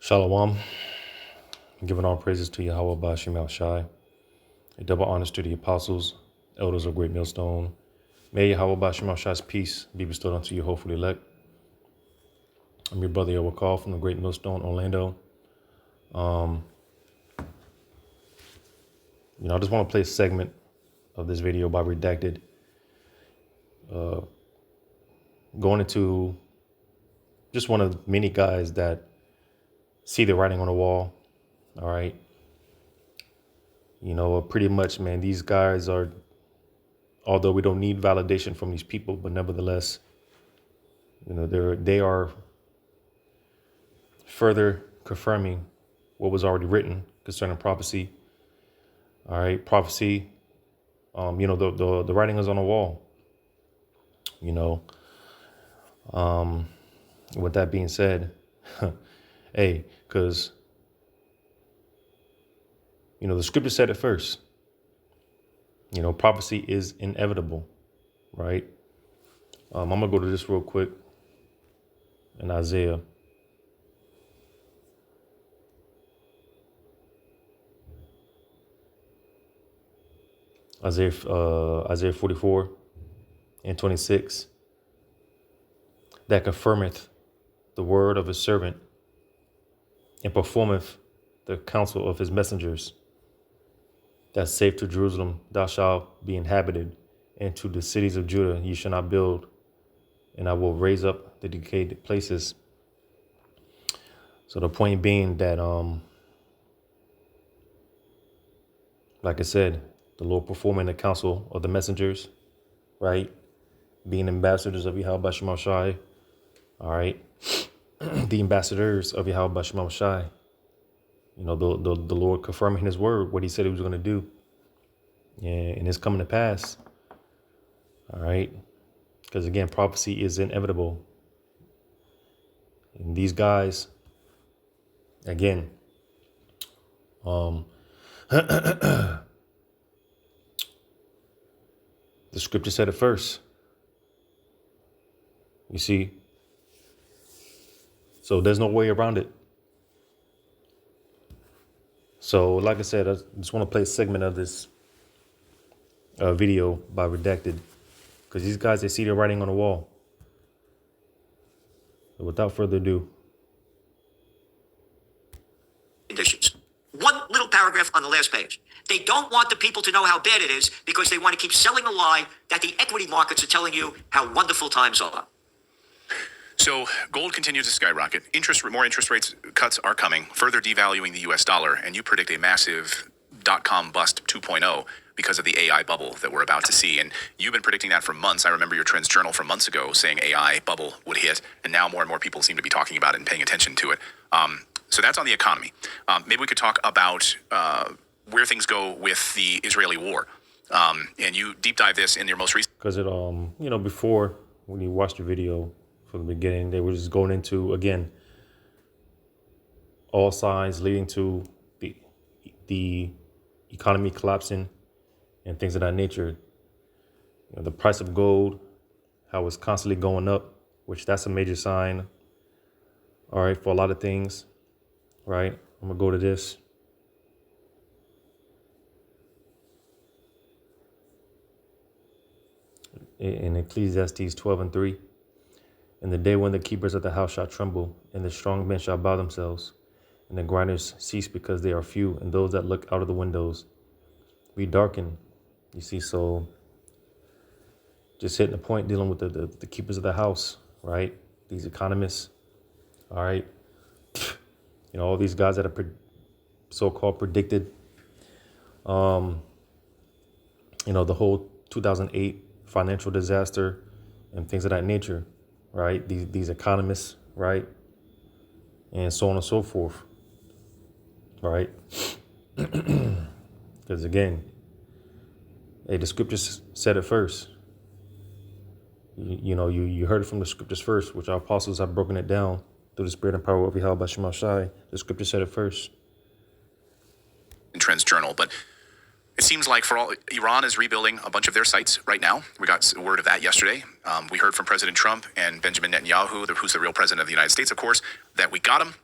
Shalom. Giving all praises to Yahweh Bashim Al Shai. A double honors to the apostles, elders of Great Millstone. May Yahweh Bashim Al Shai's peace be bestowed unto you, hopefully elect. I'm your brother Yahweh from the Great Millstone, Orlando. I just want to play a segment of this video by Redacted. Going into just one of the many guys that see the writing on the wall. All right. Pretty much, man, these guys are, although we don't need validation from these people, but nevertheless, they are further confirming what was already written concerning prophecy. All right. Prophecy, the writing is on the wall, with that being said, hey, because the scripture said it first. Prophecy is inevitable, right? I'm going to go to this real quick in Isaiah. Isaiah 44 and 26. That confirmeth the word of his servant and performeth the counsel of his messengers. That saith to Jerusalem, thou shalt be inhabited, and to the cities of Judah ye shall not build, and I will raise up the decayed places. So the point being that, like I said, the Lord performing the counsel of the messengers, right? Being ambassadors of Yahweh Bashim Shai, all right? The ambassadors of Yahweh Bashim Shai. The Lord confirming his word, what he said he was going to do. And it's coming to pass. All right. Because again, prophecy is inevitable. And these guys, again, the scripture said it first. You see? So there's no way around it. So, like I said, I just want to play a segment of this video by Redacted, because these guys, they see the writing on the wall. So without further ado. Conditions. One little paragraph on the last page. They don't want the people to know how bad it is because they want to keep selling a lie that the equity markets are telling you how wonderful times are. So gold continues to skyrocket. More interest rates cuts are coming, further devaluing the U.S. dollar, and you predict a massive dot-com bust 2.0 because of the AI bubble that we're about to see. And you've been predicting that for months. I remember your Trends Journal from months ago saying AI bubble would hit, and now more and more people seem to be talking about it and paying attention to it. So that's on the economy. Maybe we could talk about where things go with the Israeli war. And you deep dive this in your most recent. Because before, when you watched the video from the beginning, they were just going into, again, all signs leading to the economy collapsing and things of that nature. The price of gold, how it's constantly going up, which that's a major sign, all right, for a lot of things, right? I'm going to go to this. In Ecclesiastes 12:3. In the day when the keepers of the house shall tremble, and the strong men shall bow themselves, and the grinders cease because they are few, and those that look out of the windows be darkened. You see, so just hitting the point, dealing with the keepers of the house, right? These economists, all right? All these guys that are so-called predicted, the whole 2008 financial disaster and things of that nature. Right, these economists, right, and so on and so forth, right? Because again, hey, the scriptures said it first. You heard it from the scriptures first, which our apostles have broken it down through the spirit and power of Yahweh Bashim Shai. The scripture said it first. In Trends Journal, but it seems like Iran is rebuilding a bunch of their sites right now. We got word of that yesterday. We heard from President Trump and Benjamin Netanyahu, who's the real president of the United States, of course, that we got him.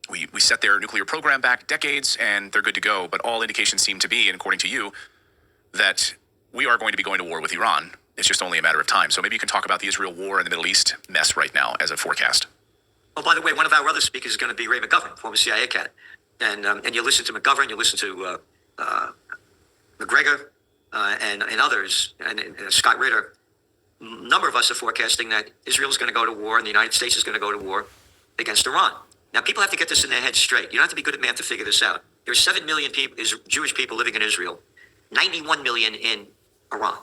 We set their nuclear program back decades and they're good to go. But all indications seem to be, and according to you, that we are going to be going to war with Iran. It's just only a matter of time. So maybe you can talk about the Israel war and the Middle East mess right now as a forecast. Oh, by the way, one of our other speakers is going to be Ray McGovern, former CIA cat. And you listen to McGovern, you listen to McGregor and others, and Scott Ritter. A number of us are forecasting that Israel is going to go to war and the United States is going to go to war against Iran. Now, people have to get this in their heads straight. You don't have to be good at math to figure this out. There are 7 million people, Jewish people living in Israel, 91 million in Iran.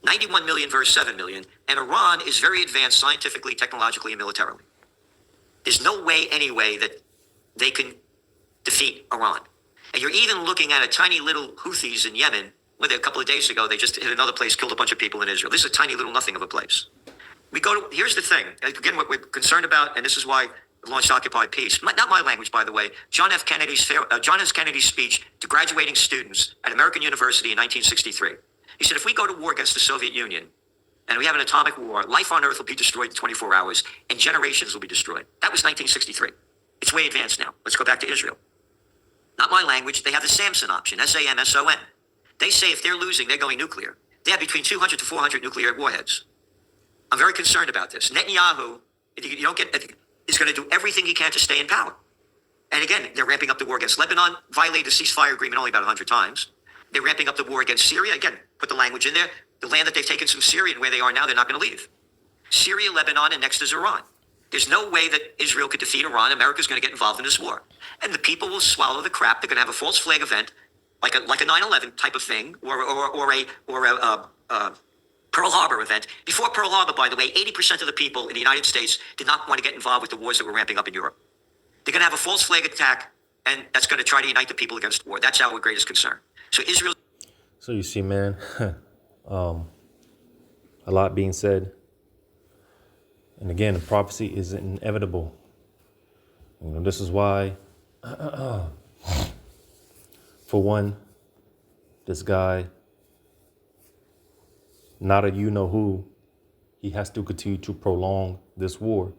91 million versus 7 million. And Iran is very advanced scientifically, technologically, and militarily. There's no way, anyway, that they can defeat Iran. And you're even looking at a tiny little Houthis in Yemen, where a couple of days ago, they just hit another place, killed a bunch of people in Israel. This is a tiny little nothing of a place. Here's the thing. Again, what we're concerned about, and this is why we launched Occupy Peace. Not my language, by the way. John F. Kennedy's speech to graduating students at American University in 1963. He said, if we go to war against the Soviet Union, and we have an atomic war, life on Earth will be destroyed in 24 hours, and generations will be destroyed. That was 1963. It's way advanced now. Let's go back to Israel. Not my language. They have the Samson option, SAMSON. They say if they're losing, they're going nuclear. They have between 200 to 400 nuclear warheads. I'm very concerned about this. Netanyahu, is going to do everything he can to stay in power. And again, they're ramping up the war against Lebanon, violated the ceasefire agreement only about 100 times. They're ramping up the war against Syria. Again, put the language in there. The land that they've taken from Syria and where they are now, they're not going to leave. Syria, Lebanon, and next is Iran. There's no way that Israel could defeat Iran. America's going to get involved in this war. And the people will swallow the crap. They're going to have a false flag event, like a 9/11 type of thing, or a Pearl Harbor event. Before Pearl Harbor, by the way, 80% of the people in the United States did not want to get involved with the wars that were ramping up in Europe. They're going to have a false flag attack, and that's going to try to unite the people against war. That's our greatest concern. So Israel. So you see, man, a lot being said. And again, the prophecy is inevitable. This is why, for one, this guy, not a you-know-who, he has to continue to prolong this war.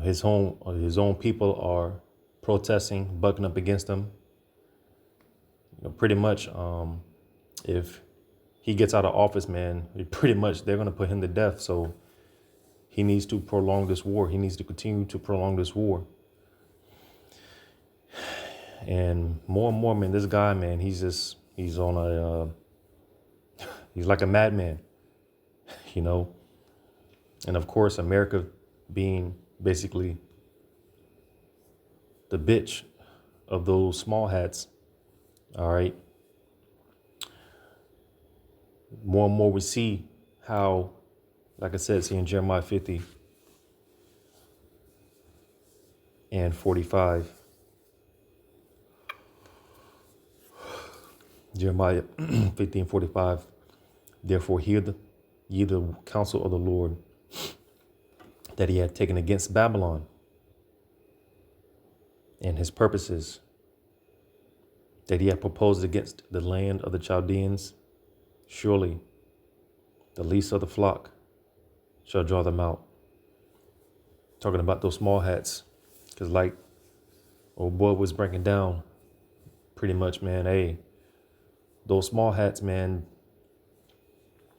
His own people are protesting, bucking up against him. Pretty much, if he gets out of office, man, they're going to put him to death. So he needs to prolong this war. He needs to continue to prolong this war. And more, man, this guy, man, he's like a madman, And of course, America being basically the bitch of those small hats. All right. More and more we see how, like I said, see in Jeremiah 50 and 45. Jeremiah 50 and 45. Therefore hear ye the counsel of the Lord that he had taken against Babylon and his purposes that he had proposed against the land of the Chaldeans. Surely the least of the flock shall draw them out. Talking about those small hats. Because like old boy was breaking down, pretty much, man, hey, those small hats, man,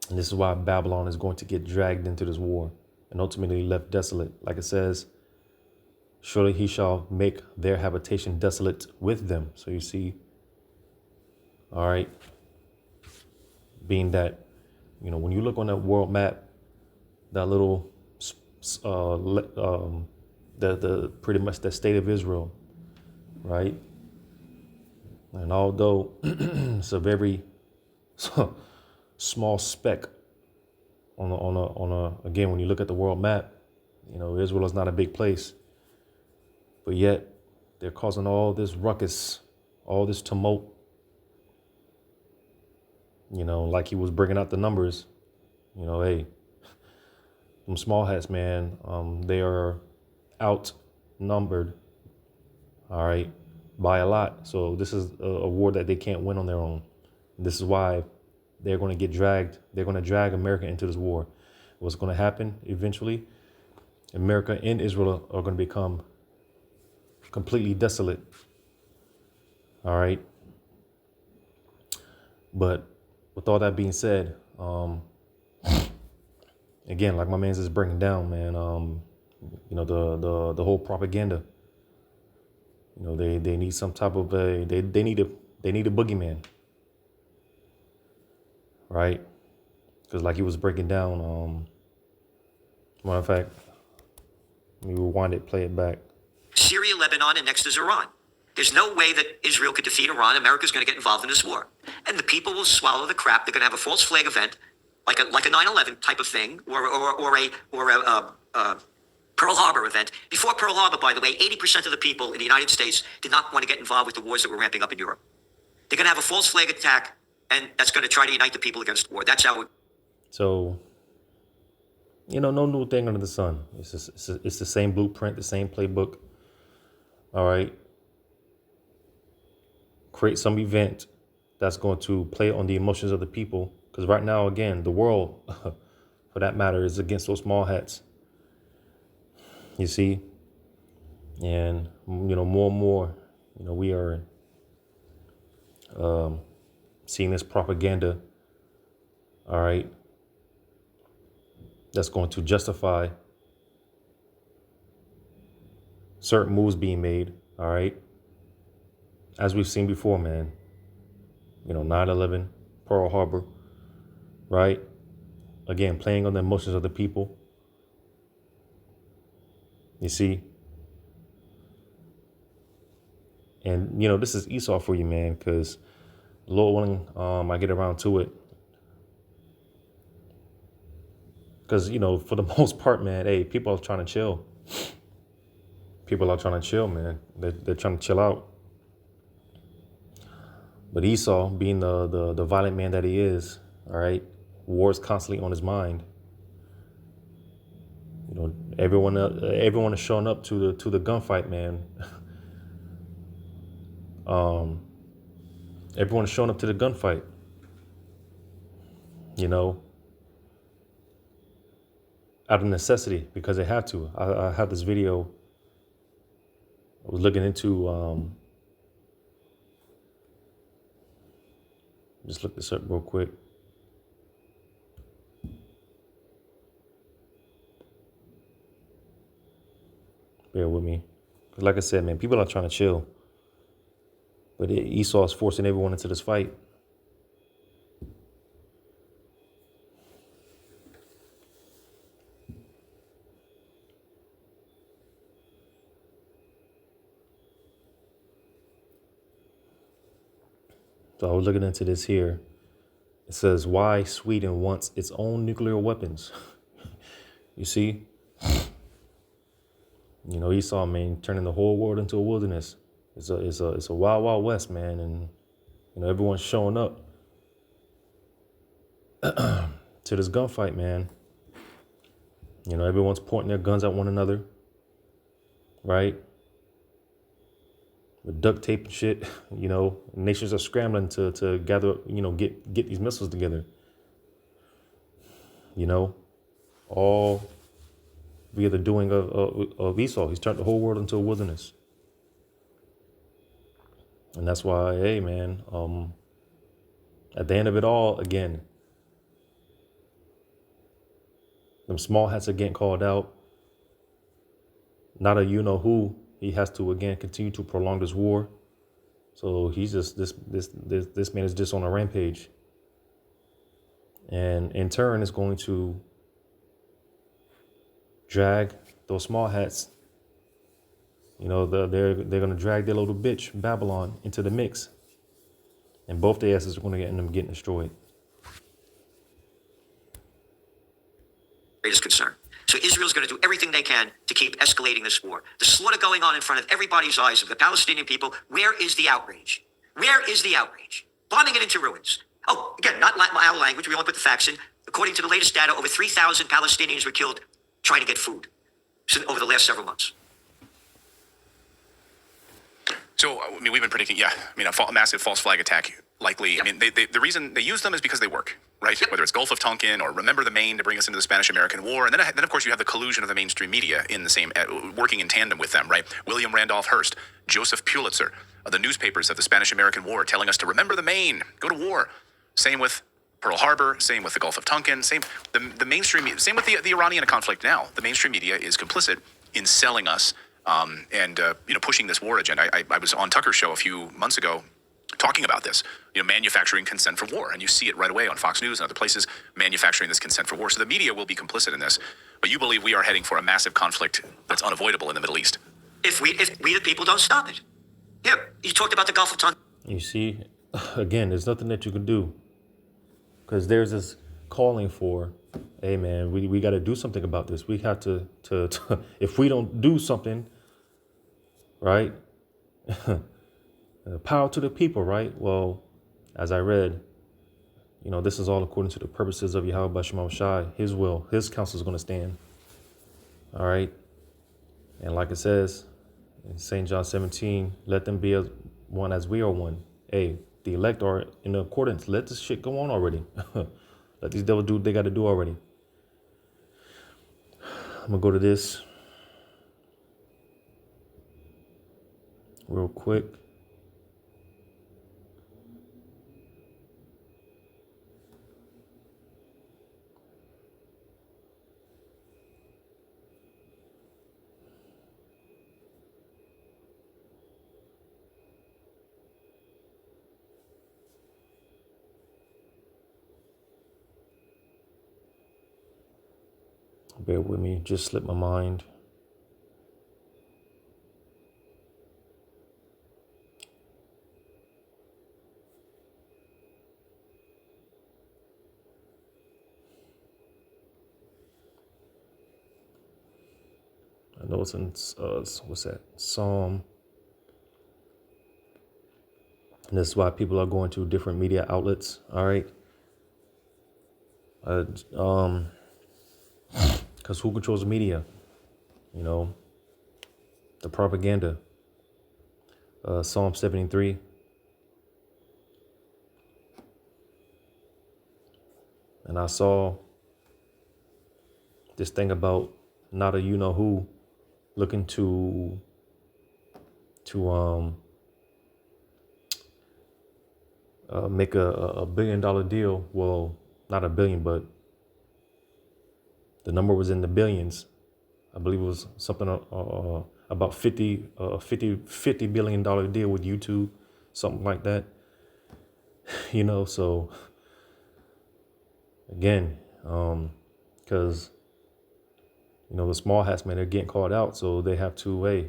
and this is why Babylon is going to get dragged into this war and ultimately left desolate. Like it says, surely he shall make their habitation desolate with them. So you see, all right, being that, when you look on that world map, that little, the pretty much the state of Israel, right? And although it's a very small speck again, when you look at the world map, Israel is not a big place, but yet they're causing all this ruckus, all this tumult. Like he was bringing out the numbers, hey, them small hats, man, they are outnumbered, all right, by a lot. So this is a war that they can't win on their own. This is why they're going to get dragged. They're going to drag America into this war. What's going to happen eventually? America and Israel are going to become completely desolate. All right. But with all that being said, again, like my man's is breaking down, man. The whole propaganda. They need some type of they need a boogeyman, right? Because like he was breaking down. Matter of fact, let me rewind it, play it back. Syria, Lebanon, and next is Iran. There's no way that Israel could defeat Iran. America's going to get involved in this war. And the people will swallow the crap. They're going to have a false flag event, like a 9/11 type of thing, or a Pearl Harbor event. Before Pearl Harbor, by the way, 80% of the people in the United States did not want to get involved with the wars that were ramping up in Europe. They're going to have a false flag attack, and that's going to try to unite the people against war. That's how it. So, no new thing under the sun. It's the same blueprint, the same playbook. All right. Create some event that's going to play on the emotions of the people. Because right now, again, the world, for that matter, is against those small hats. You see? And, more and more, we are seeing this propaganda, all right, that's going to justify certain moves being made, all right? As we've seen before, man, 9/11, Pearl Harbor, right? Again, playing on the emotions of the people. You see? And, this is Esau for you, man, because Lord willing, I get around to it. Because, for the most part, man, hey, people are trying to chill. People are trying to chill, man. They're trying to chill out. But Esau, being the violent man that he is, all right, war is constantly on his mind. Everyone is showing up to the gunfight, man. Everyone is showing up to the gunfight. Out of necessity, because they have to. I have this video I was looking into. Just look this up real quick. Bear with me. Because like I said, man, people are trying to chill. But Esau is forcing everyone into this fight. So I was looking into this here. It says why Sweden wants its own nuclear weapons. You see? Esau, man, turning the whole world into a wilderness. It's a wild, wild west, man, and everyone's showing up to this gunfight, man. Everyone's pointing their guns at one another, right? With duct tape and shit, nations are scrambling to gather, get these missiles together. All via the doing of Esau. He's turned the whole world into a wilderness. And that's why, hey, man, at the end of it all, again, them small hats are getting called out. Not a who. He has to, again, continue to prolong this war. So he's just, this man is just on a rampage. And in turn, it's going to drag those small hats. They're going to drag their little bitch, Babylon, into the mix. And both their asses are going to end up getting destroyed. Greatest concern. So Israel's going to do everything they can to keep escalating this war. The slaughter going on in front of everybody's eyes of the Palestinian people. Where is the outrage? Where is the outrage? Bombing it into ruins. Oh, again, not our language. We only put the facts in. According to the latest data, over 3,000 Palestinians were killed trying to get food over the last several months. So, we've been predicting, a massive false flag attack, likely. Yeah. The reason they use them is because they work. right? Whether it's Gulf of Tonkin or Remember the Maine to bring us into the Spanish-American War. And then of course, you have the collusion of the mainstream media in the same, working in tandem with them, right? William Randolph Hearst, Joseph Pulitzer, the newspapers of the Spanish-American War telling us to remember the Maine, go to war. Same with Pearl Harbor, same with the Gulf of Tonkin, the mainstream, same with the Iranian conflict now. The mainstream media is complicit in selling us and pushing this war agenda. I was on Tucker's show a few months ago talking about this, manufacturing consent for war. And you see it right away on Fox News and other places, manufacturing this consent for war. So the media will be complicit in this. But you believe we are heading for a massive conflict that's unavoidable in the Middle East. If we the people don't stop it. Yeah, you talked about the Gulf of Tonkin. You see, again, there's nothing that you can do. Because there's this calling for, hey, man, we got to do something about this. We have to if we don't do something, right? Power to the people, right? Well, as I read, this is all according to the purposes of Yahweh Basham Shai. His will, his counsel is going to stand. All right. And like it says in St. John 17, let them be one as we are one. Hey, the elect are in accordance. Let this shit go on already. Let these devils do what they got to do already. I'm going to go to this real quick. Bear with me, just slipped my mind. I know it's in, what's that? Psalm. And this is why people are going to different media outlets, all right? Because who controls the media? The propaganda. Psalm 73. And I saw this thing about not a you-know-who looking to make a $1 billion deal. Well, not a billion, but the number was in the billions. I believe it was something about $50 billion deal with YouTube, something like that. So again, because the small hats, man, they're getting called out, so they have to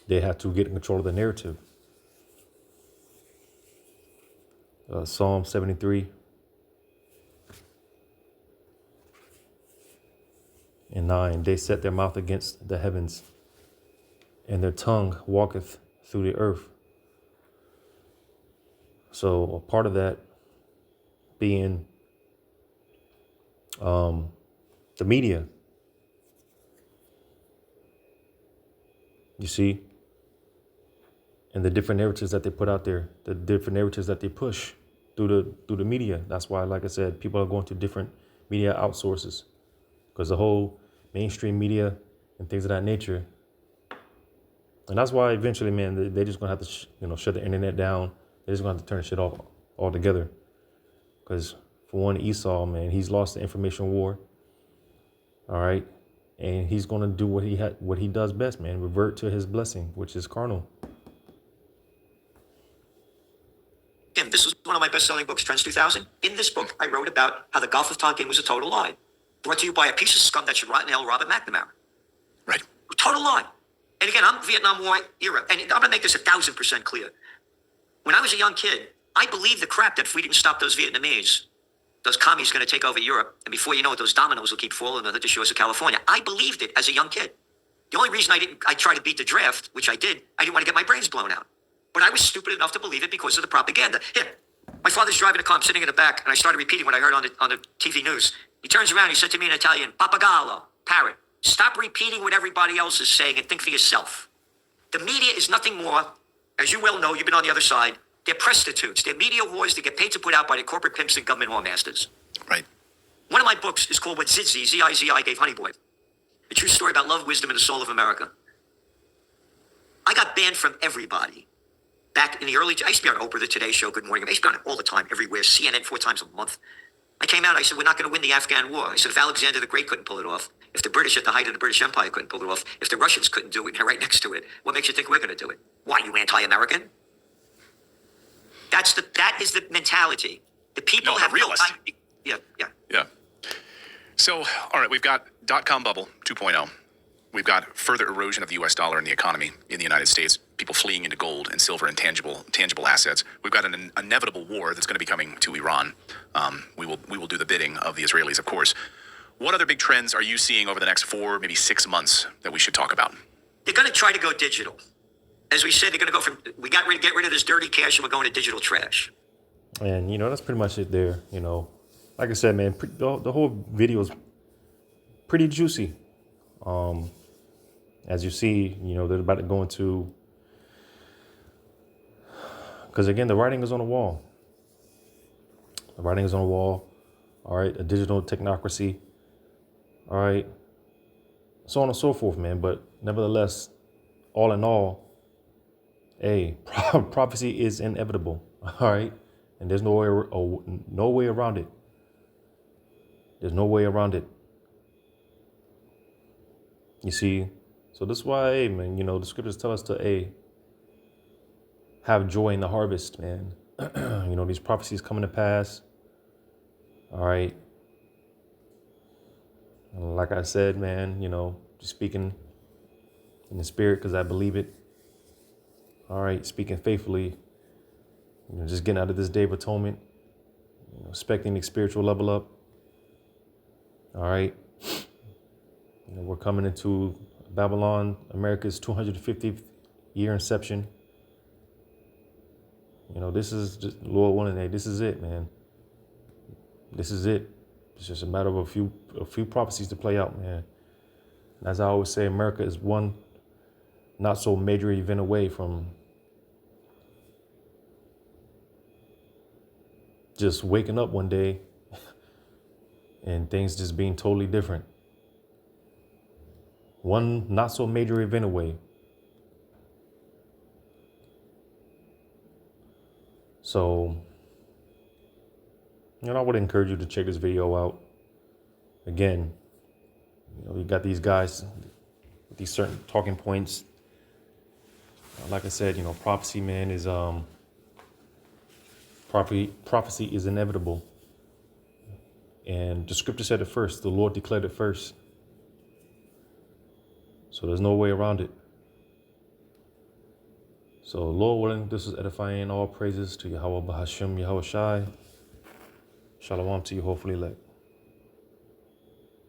they have to get in control of the narrative. Psalm 73 and 9. They set their mouth against the heavens, and their tongue walketh through the earth. So a part of that being the media. You see? And the different narratives that they put out there, the different narratives that they push through the media. That's why, like I said, people are going to different media outsources, because the whole mainstream media and things of that nature. And that's why eventually, man, they're just going to have to, shut the internet down. They're just going to have to turn the shit off altogether. Because for one, Esau, man, he's lost the information war. All right. And he's going to do what he does best, man, revert to his blessing, which is carnal. Tim, this was one of my best-selling books, Trends 2000. In this book, I wrote about how the Gulf of Tonkin was a total lie. Brought to you by a piece of scum that should rot in hell, Robert McNamara. Right. Total lie. And again, I'm Vietnam War era. And I'm going to make this 1,000% clear. When I was a young kid, I believed the crap that if we didn't stop those Vietnamese, those commies are going to take over Europe. And before you know it, those dominoes will keep falling on the shores of California. I believed it as a young kid. The only reason I tried to beat the draft, which I did, I didn't want to get my brains blown out. But I was stupid enough to believe it because of the propaganda. Here, my father's driving a car, I'm sitting in the back, and I started repeating what I heard on the TV news. He turns around, he said to me in Italian, "Papagallo, parrot, stop repeating what everybody else is saying and think for yourself." The media is nothing more, as you well know, you've been on the other side, They're prostitutes. They're media whores. They get paid to put out by the corporate pimps and government whoremasters. Right. One of my books is called What Zizzi, Z-I-Z-I, gave Honey Boy. A true story about love, wisdom, and the soul of America. I got banned from everybody. Back in the early, I used to be on Oprah, the Today Show, Good Morning. I used to be on it all the time, everywhere, CNN 4 times a month. I came out, I said, we're not going to win the Afghan war. I said, if Alexander the Great couldn't pull it off, if the British at the height of the British Empire couldn't pull it off, if the Russians couldn't do it, and they're right next to it, what makes you think we're going to do it? Why, you anti-American? That is the mentality. The people No, have the realist. Yeah. Yeah. So, all right, we've got dot-com bubble 2.0. We've got further erosion of the U.S. dollar and the economy in the United States, people fleeing into gold and silver and tangible assets. We've got an inevitable war that's going to be coming to Iran. We will do the bidding of the Israelis, of course. What other big trends are you seeing over the next 4, maybe 6 months that we should talk about? They're going to try to go digital. As we said, they're going to go from, we got rid, get rid of this dirty cash and we're going to digital trash. And, that's pretty much it there, Like I said, man, the whole video is pretty juicy. As you see, they're about to go into, because again, the writing is on the wall. The writing is on the wall. All right, a digital technocracy. All right, so on and so forth, man. But nevertheless, all in all, prophecy is inevitable. All right, and there's no way around it. There's no way around it. You see. So this is why, man, the scriptures tell us to, have joy in the harvest, man. These prophecies coming to pass. All right. And like I said, man, just speaking in the spirit because I believe it. All right. Speaking faithfully, just getting out of this day of atonement, expecting the spiritual level up. All right. We're coming into Babylon, America's 250th year inception. This is just Lord willing. This is it, man. This is it. It's just a matter of a few prophecies to play out, man. And as I always say, America is one not so major event away from just waking up one day and things just being totally different. One not so major event away. So, I would encourage you to check this video out. Again, you got these guys with these certain talking points. Like I said, prophecy, man, is prophecy is inevitable. And the scripture said it first. The Lord declared it first. So there's no way around it. So Lord willing, this is edifying. All praises to Yahweh Bahashim Yahweh Shai. Shalom to you, hopefully elect.